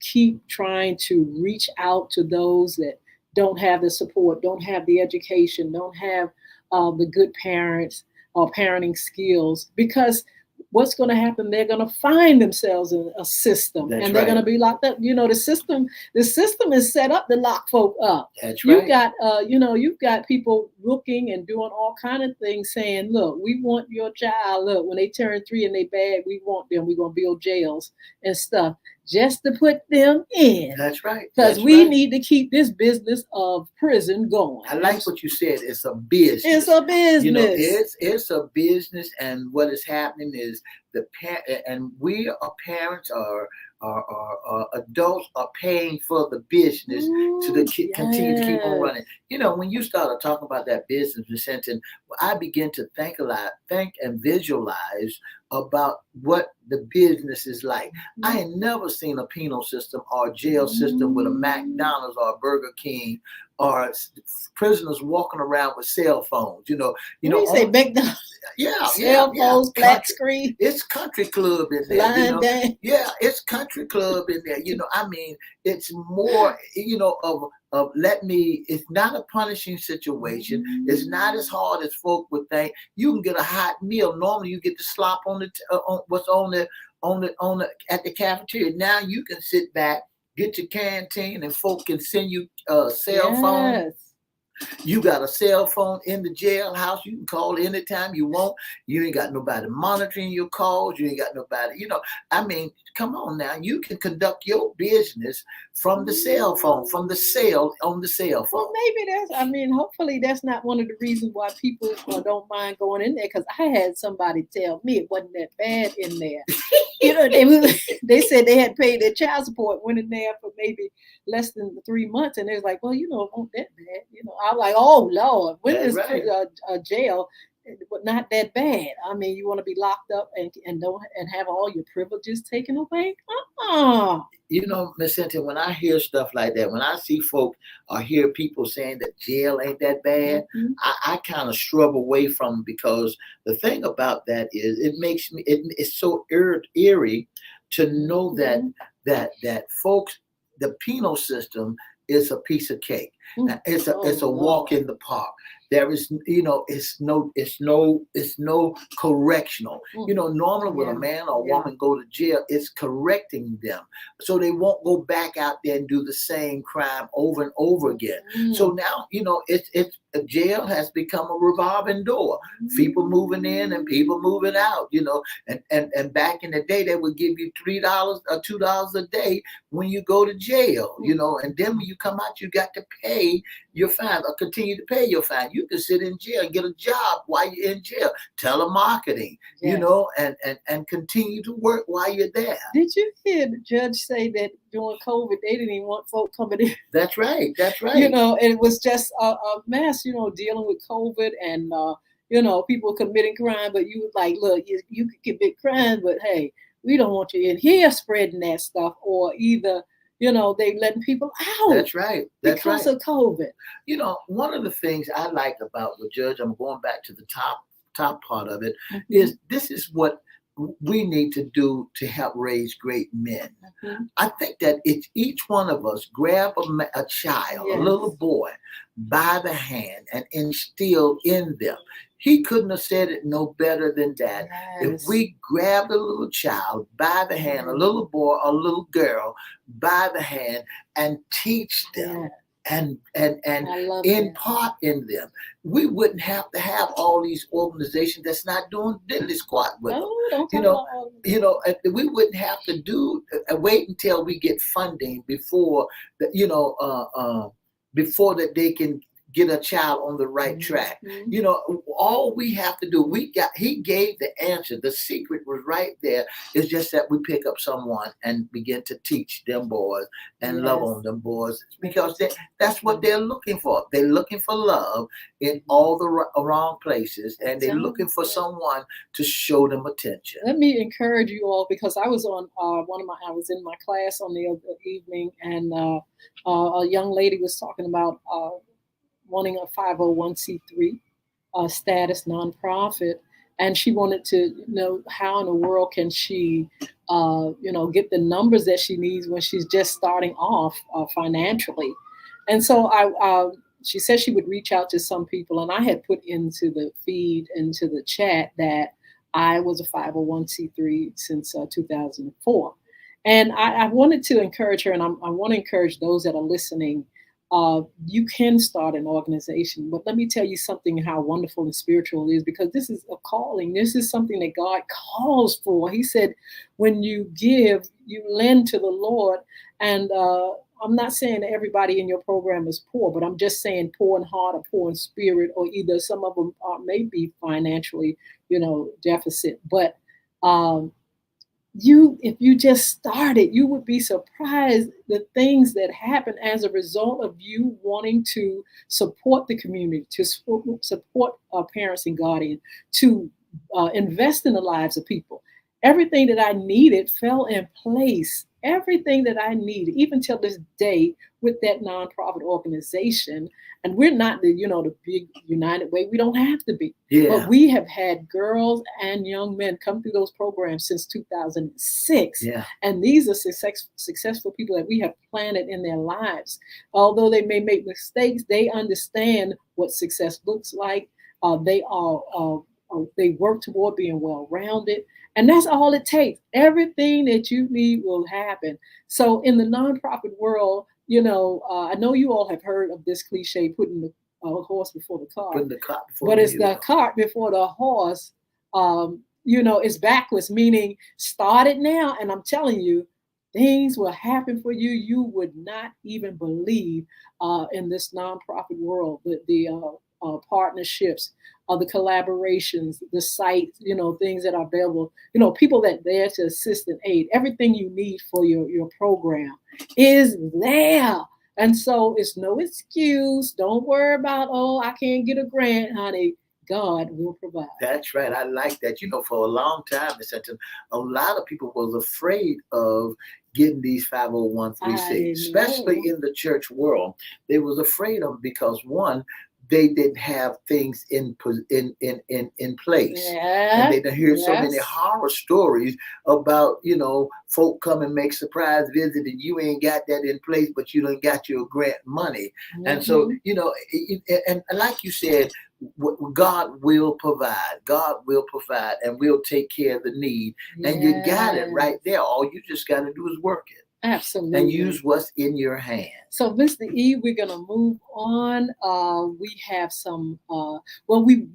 keep trying to reach out to those that don't have the support, don't have the education, don't have the good parents or parenting skills, because what's going to happen? They're going to find themselves in a system, and they're going to be locked up. The system is set up to lock folk up. That's You've right. got, you've got people looking and doing all kind of things, saying, "Look, we want your child. Look, when they turn 3 and they bad, we want them. We're going to build jails and stuff just to put them in." That's right. Because we need to keep this business of prison going. I like what you said. It's a business. It's a business. It's a business, and what is happening is and we are parents or adults are paying for the business to continue to keep on running. When you started talking about that business, Ms. Hinton, I begin to think and visualize about what the business is like. I ain't never seen a penal system or a jail system with a McDonald's or a Burger King or prisoners walking around with cell phones. You know, What do you say, McDonald's? Cell phones, flat screen. It's country club in there. You know? Yeah, it's country club in there. You know, I mean, it's more, you know, of it's not a punishing situation. It's not as hard as folk would think. You can get a hot meal. Normally, you get the slop on what's on the at the cafeteria. Now you can sit back, get your canteen, and folk can send you a cell phone. You got a cell phone in the jailhouse. You can call anytime you want. You ain't got nobody monitoring your calls. You ain't got nobody, you know. I mean, come on now. You can conduct your business from the cell phone, from the cell on the cell phone. Well, maybe hopefully that's not one of the reasons why people don't mind going in there. Because I had somebody tell me it wasn't that bad in there. You know, they said they had paid their child support, went in there for maybe less than 3 months, and they was like, well, you know, it won't that bad. You know, I'm like, oh Lord, when is jail? But not that bad. I mean, you want to be locked up and have all your privileges taken away? You know, Miss Hinton, when I hear stuff like that, when I see folk or hear people saying that jail ain't that bad, I kind of shrub away from, because the thing about that is it makes me it's so eerie to know that folks, the penal system is a piece of cake. It's a walk in the park. There is, you know, it's no correctional. You know, normally when a man or woman go to jail, it's correcting them so they won't go back out there and do the same crime over and over again. So now, you know, it's jail has become a revolving door. People moving in and people moving out. You know, and back in the day they would give you $3 or $2 a day when you go to jail. You know, and then when you come out, you got to pay your fine or continue to pay your fine. You can sit in jail and get a job while you're in jail, telemarketing, you know, and continue to work while you're there. Did you hear the judge say that during COVID, they didn't even want folk coming in? That's right. You know, and it was just a mess, you know, dealing with COVID and, you know, people committing crime, but you was like, look, you can commit crime, but hey, we don't want you in here spreading that stuff, or either, you know, they letting people out. That's right. Because of COVID. You know, one of the things I like about the judge, I'm going back to the top part of it, is this is what we need to do to help raise great men. I think that it's each one of us grab a child, a little boy, by the hand and instill in them. He couldn't have said it no better than that. If we grabbed a little child by the hand, a little boy, a little girl by the hand, and teach them and impart in them, we wouldn't have to have all these organizations that's not doing diddly squat with them. You know, we wouldn't have to wait until we get funding before before that they can get a child on the right track. You know, all we have to do, he gave the answer. The secret was right there. It's just that we pick up someone and begin to teach them boys and love on them boys, because that's what they're looking for. They're looking for love in all the wrong places, and they're looking for someone to show them attention. Let me encourage you all, because I was on I was in my class on the other evening, and a young lady was talking about wanting a 501c3 status nonprofit, and she wanted to know how in the world can she, get the numbers that she needs when she's just starting off financially. And so she said she would reach out to some people, and I had put into the feed, into the chat, that I was a 501c3 since 2004. And I wanted to encourage her, and I want to encourage those that are listening. You can start an organization, but let me tell you something, how wonderful and spiritual it is, because this is a calling. This is something that God calls for. He said, when you give, you lend to the Lord. And I'm not saying that everybody in your program is poor, but I'm just saying poor in heart or poor in spirit, or either some of them may be financially, deficit. But if you just started, you would be surprised the things that happen as a result of you wanting to support the community, to support parents and guardians, to invest in the lives of people. Everything that I needed fell in place. Everything that I needed, even till this day, with that nonprofit organization. And we're not the big United Way. We don't have to be. Yeah. But we have had girls and young men come through those programs since 2006. Yeah. And these are successful people that we have planted in their lives. Although they may make mistakes, they understand what success looks like. They work toward being well-rounded. And that's all it takes. Everything that you need will happen. So in the nonprofit world, I know you all have heard of this cliche, putting the horse before the cart. Putting the cart before But the it's mule. the cart before the horse. It's backwards, meaning start it now. And I'm telling you, things will happen for you. You would not even believe in this nonprofit world, the partnerships, the collaborations, the sites, things that are available, people that are there to assist and aid. Everything you need for your program is there. And so it's no excuse. Don't worry about, I can't get a grant, honey. God will provide. That's right. I like that. For a long time, a lot of people was afraid of getting these 501(c)(3)s, especially in the church world. They was afraid of them because, one, they didn't have things in place. Yeah, and they hear so many horror stories about, folk come and make surprise visit and you ain't got that in place, but you done got your grant money. Mm-hmm. And so, and like you said, God will provide. God will provide and we'll take care of the need. Yes. And you got it right there. All you just got to do is work it. Absolutely. And use what's in your hand. So, Mr. E, we're going to move on. We have some, we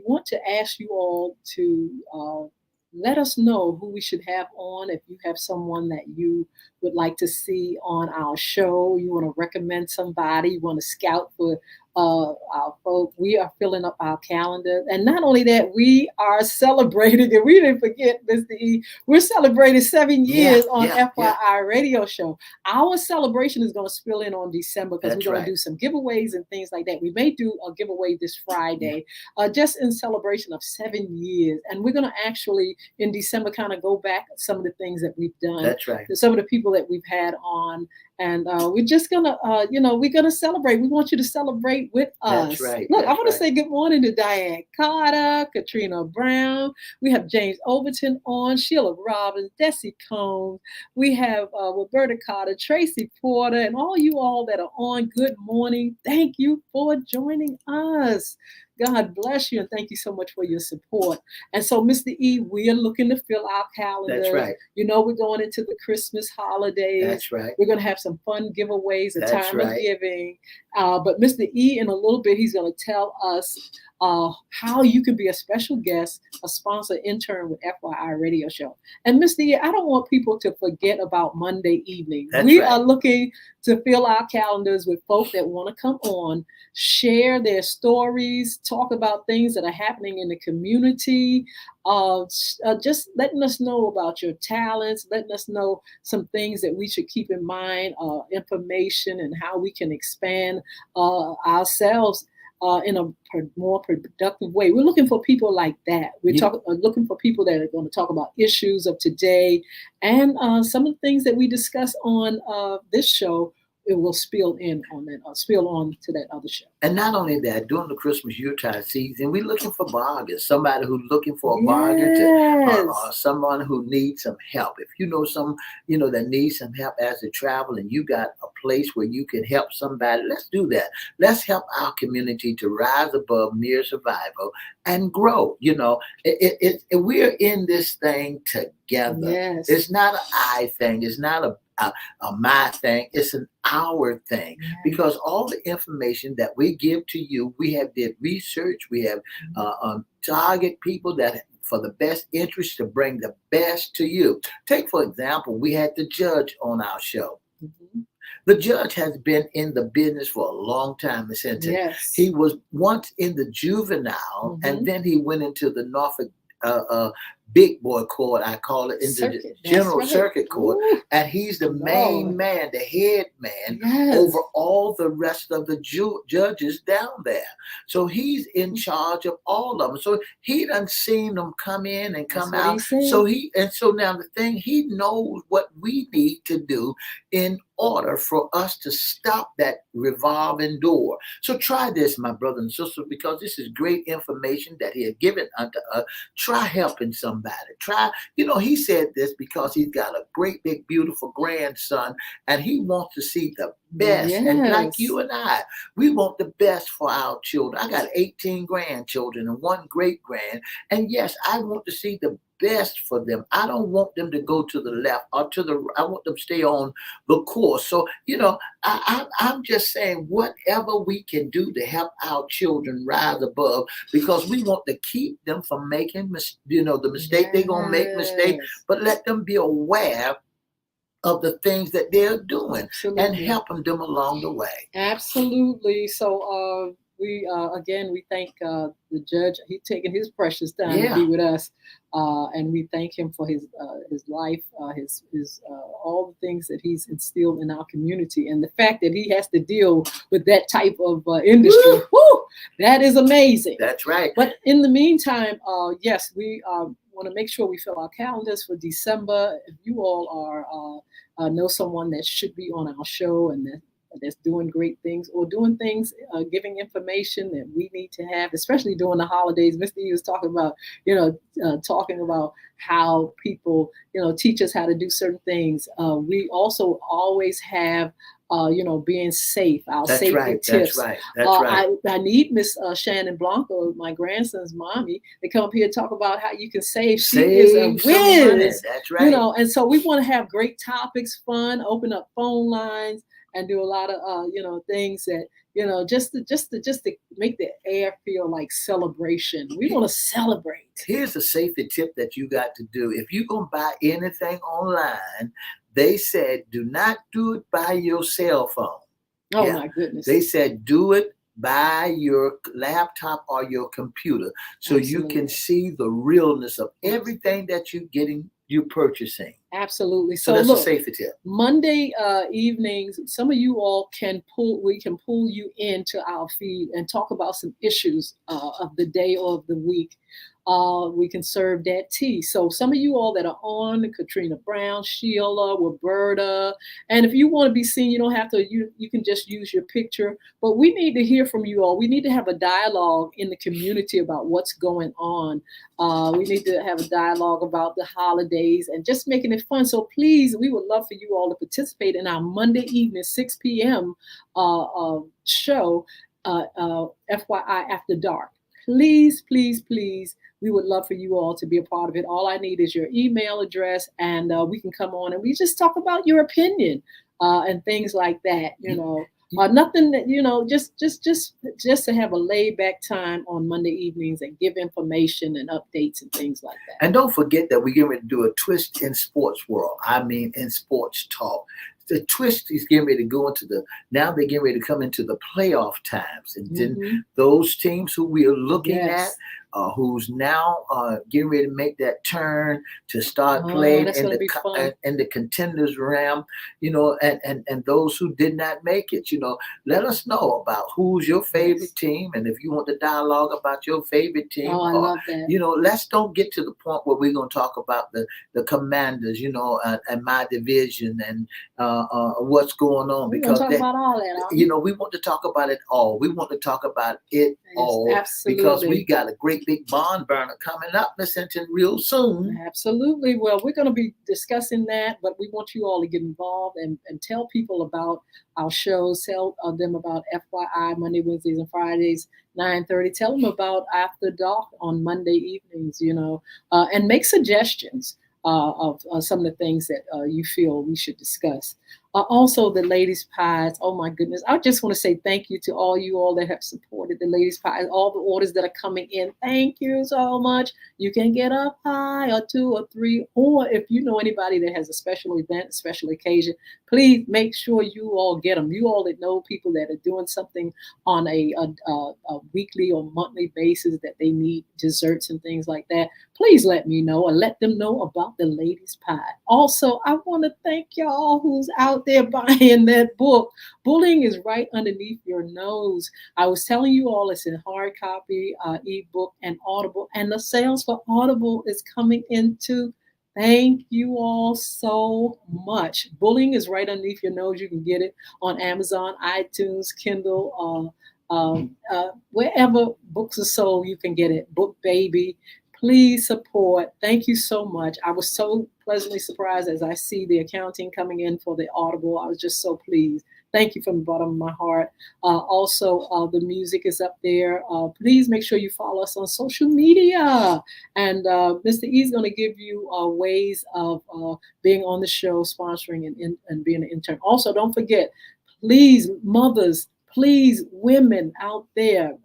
want to ask you all to let us know who we should have on. If you have someone that you would like to see on our show, you want to recommend somebody, you want to scout for our folk, we are filling up our calendar. And not only that, we are celebrating, and we didn't forget, Mr. E, we're celebrating 7 years on FYI Radio Show. Our celebration is going to spill in on December because we're going to do some giveaways and things like that. We may do a giveaway this Friday, just in celebration of 7 years. And we're going to actually, in December, kind of go back some of the things that we've done. That's right. Some of the people that we've had on. And we're just going to, we're going to celebrate. We want you to celebrate with us. That's right. Look, I want to say good morning to Diane Carter, Katrina Brown. We have James Overton on, Sheila Robbins, Desi Combs. We have Roberta Carter, Tracy Porter, and all you all that are on. Good morning. Thank you for joining us. God bless you, and thank you so much for your support. And so, Mr. E, we are looking to fill our calendar. That's right. We're going into the Christmas holidays. That's right. We're going to have some fun giveaways, a That's time right. of giving. But Mr. E, in a little bit, he's going to tell us how you can be a special guest, a sponsor intern with FYI Radio Show. And Mr. E, I don't want people to forget about Monday evening. We are looking to fill our calendars with folks that want to come on, share their stories, talk about things that are happening in the community, just letting us know about your talents, letting us know some things that we should keep in mind, information and how we can expand ourselves in a more productive way. We're looking for people like that. We're looking for people that are going to talk about issues of today and some of the things that we discuss on this show. It will spill on to that other show. And not only that, during the Christmas Yuletide season, we're looking for bargains. Somebody who's looking for a bargain, or someone who needs some help. If you know some, that needs some help as they travel, and you got a place where you can help somebody, let's do that. Let's help our community to rise above mere survival and grow. We're in this thing together. Yes. It's not an I thing. It's not a my thing. It's an our thing, because all the information that we give to you, we have did research, we have target people that for the best interest to bring the best to you. Take, for example, we had the judge on our show. Mm-hmm. The judge has been in the business for a long time in Hinton. Yes. He was once in the juvenile, and then he went into the Norfolk big boy court, I call it, in the Circuit. That's general right. circuit court, Ooh, and he's the main Lord. man, the head man over Yes. all the rest of the judges down there. So he's in charge of all of them. So he done seen them come in and That's come what he out. said. So now the thing, he knows what we need to do in order for us to stop that revolving door. So try this, my brother and sister, because this is great information that he has given unto us. Try helping somebody. Try, he said this because he's got a great big beautiful grandson, and he wants to see the best. And like Yes. you and I, we want the best for our children. I got 18 grandchildren and one great grand, and yes, I want to see the best for them. I don't want them to go to the left or to the. I want them to stay on the course. So I'm just saying whatever we can do to help our children rise above, because we want to keep them from making the mistake they're gonna make mistake, Yes. but let them be aware of the things that they're doing and Absolutely. helping them along the way. Absolutely. So we again we thank the judge. He taking his precious time to Yeah, be with us, and we thank him for his life, his all the things that he's instilled in our community, and the fact that he has to deal with that type of industry. Woo! Woo, that is amazing. That's right. But in the meantime, yes, we want to make sure we fill our calendars for December. If you all know someone that should be on our show and that's doing great things or doing things, giving information that we need to have, especially during the holidays. Mr. E was talking about, talking about how people, teach us how to do certain things. We also always have, being safe, our That's safety right. tips. That's right. That's right. I need Miss Shannon Blanco, my grandson's mommy, to come up here and talk about how you can save. She is a Save some money. whiz, That's right. and so we want to have great topics, fun, open up phone lines, and do a lot of things that just to make the air feel like celebration. We want to celebrate. Here's a safety tip that you got to do. If you're going to buy anything online, they said do not do it by your cell phone. Oh my goodness. They said do it by your laptop or your computer, so you can see the realness of everything that you're purchasing. Absolutely. So that's a safety tip. Monday evenings, some of you all we can pull you into our feed and talk about some issues of the day or of the week. We can serve that tea. So some of you all that are on, Katrina Brown, Sheila, Roberta, and if you want to be seen, you don't have to, you can just use your picture. But we need to hear from you all. We need to have a dialogue in the community about what's going on. We need to have a dialogue about the holidays and just making it fun. So please, we would love for you all to participate in our Monday evening, 6 p.m. Show, FYI After Dark. Please, please, please. We would love for you all to be a part of it. All I need is your email address, and we can come on and we just talk about your opinion and things like that. Nothing that just to have a laid back time on Monday evenings and give information and updates and things like that. And don't forget that we're getting ready to do a twist in sports world. I mean, in sports talk. The twist is getting ready to go now they're getting ready to come into the playoff times. And then those teams who we are looking at, who's now getting ready to make that turn to start playing in the contenders realm, and those who did not make it, let us know about who's your favorite team, and if you want to dialogue about your favorite team, I love that. Let's don't get to the point where we're going to talk about the Commanders, and my division and what's going on, because talk about all that, we want to talk about it all. We want to talk about it all, absolutely. Because we got a great big barn burner coming up, Miss Hinton, real soon. Absolutely. Well, we're going to be discussing that, but we want you all to get involved and tell people about our shows. Tell them about FYI Monday, Wednesdays, and Fridays, 9:30. Tell them about After Dark on Monday evenings, and make suggestions of some of the things that you feel we should discuss. Also, the Ladies Pies. Oh my goodness! I just want to say thank you to all you all that have supported the Ladies Pies. All the orders that are coming in. Thank you so much. You can get a pie or 2 or 3, or if you know anybody that has a special event, a special occasion, please make sure you all get them. You all that know people that are doing something on a weekly or monthly basis that they need desserts and things like that. please let me know or let them know about the Ladies Pie. Also, I want to thank y'all who's out there buying that book. Bullying is right underneath your nose. I was telling you all it's in hard copy, ebook, and Audible, and the sales for Audible is coming into. Thank you all so much. Bullying is right underneath your nose. You can get it on Amazon, iTunes, Kindle, wherever books are sold, you can get it. Book Baby. Please support. Thank you so much. I was so pleasantly surprised as I see the accounting coming in for the Audible. I was just so pleased. Thank you from the bottom of my heart. Also, the music is up there. Please make sure you follow us on social media. And Mr. E is going to give you ways of being on the show, sponsoring and being an intern. Also, don't forget, please, mothers, please, women out there,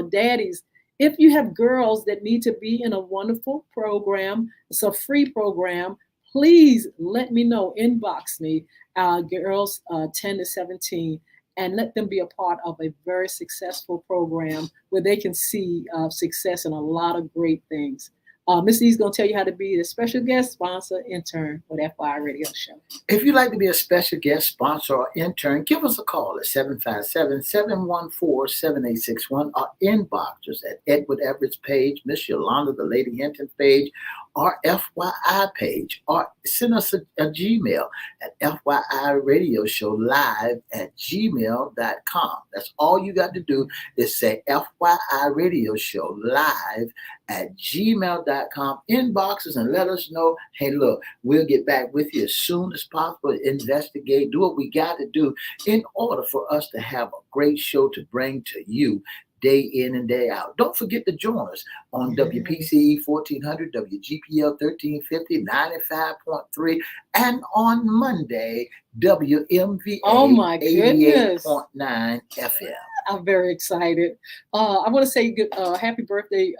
daddies, if you have girls that need to be in a wonderful program, it's a free program, please let me know, inbox me, girls 10 to 17, and let them be a part of a very successful program where they can see success in a lot of great things. Miss E's going to tell you how to be the special guest sponsor intern for that FYI Radio Show. If you'd like to be a special guest sponsor or intern, give us a call at 757-714-7861 or inbox us at Edward Everett's page, Miss Yolanda, the Lady Hinton page, our FYI page, or send us a Gmail at FYIRadioshow@gmail.com. That's all you got to do is say FYIRadioshow@gmail.com. Inbox us and let us know, hey, look, we'll get back with you as soon as possible, investigate, do what we got to do in order for us to have a great show to bring to you day in and day out. Don't forget to join us on WPCE 1400, WGPL 1350, 95.3, and on Monday, WMVA 88.9 FM. I'm very excited. I want to say happy birthday.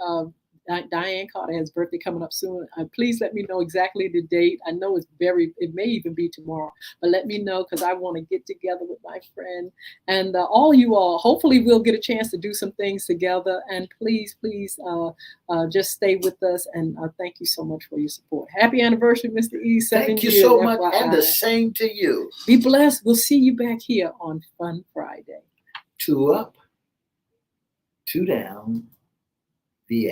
Diane Carter has birthday coming up soon. Please let me know exactly the date. I know it may even be tomorrow, but let me know because I want to get together with my friend and all you all. Hopefully we'll get a chance to do some things together, and please just stay with us, and thank you so much for your support. Happy anniversary, Mr. E. Thank you so much, and the same to you. Be blessed. We'll see you back here on Fun Friday. 2 up, 2 down, VA.